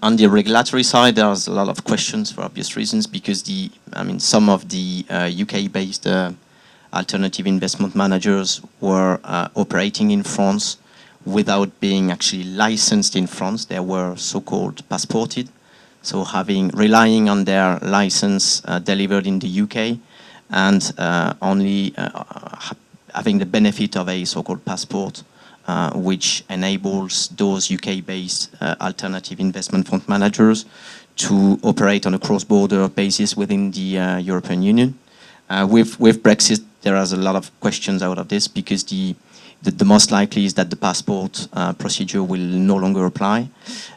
On the regulatory side, there's a lot of questions for obvious reasons, because some of the UK-based alternative investment managers were operating in France without being actually licensed in France. They were so-called passported, so relying on their license delivered in the UK, and only having the benefit of a so-called passport, which enables those UK-based alternative investment fund managers to operate on a cross-border basis within the European Union. With Brexit, there is a lot of questions out of this, because the most likely is that the passport procedure will no longer apply.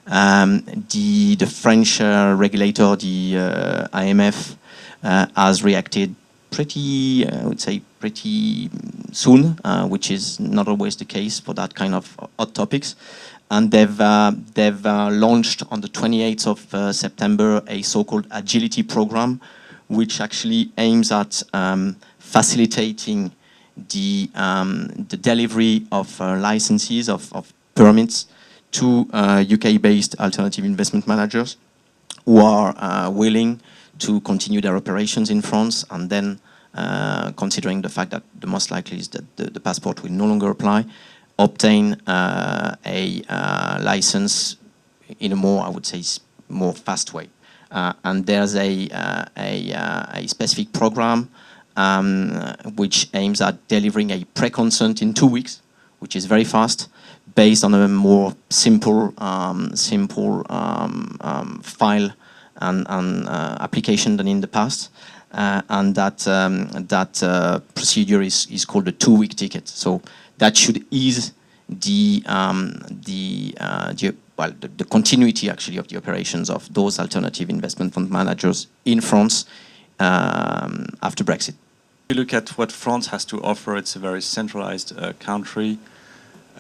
The French regulator, the IMF, has reacted pretty, I would say, pretty soon, which is not always the case for that kind of hot topics. And they've launched on the 28th of September a so-called agility program, which actually aims at facilitating the delivery of licenses, of permits to UK-based alternative investment managers who are willing to continue their operations in France, and then considering the fact that the most likely is that the passport will no longer apply, obtain a license in a more, I would say, more fast way. And there's a specific program which aims at delivering a pre-consent in 2 weeks, which is very fast, based on a more simple file and application than in the past, and that procedure is called the 2-week ticket. So that should ease the continuity actually of the operations of those alternative investment fund managers in France after Brexit. If you look at what France has to offer, it's a very centralized country.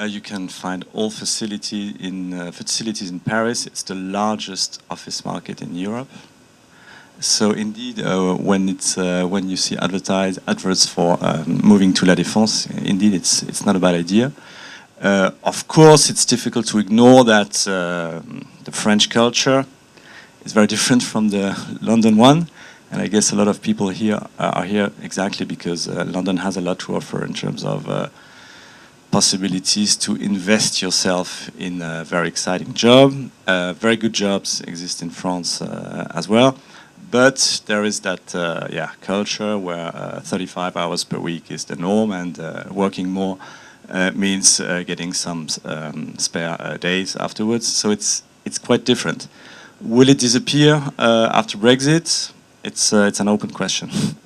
You can find all facilities in Paris. It's the largest office market in Europe. So indeed, when you see adverts for moving to La Défense, indeed it's not a bad idea. Of course, it's difficult to ignore that the French culture is very different from the London one. And I guess a lot of people here are here exactly because London has a lot to offer in terms of possibilities to invest yourself in a very exciting job. Very good jobs exist in France as well. But there is that culture where 35 hours per week is the norm, and working more means getting some spare days afterwards. So it's quite different. Will it disappear after Brexit? It's an open question.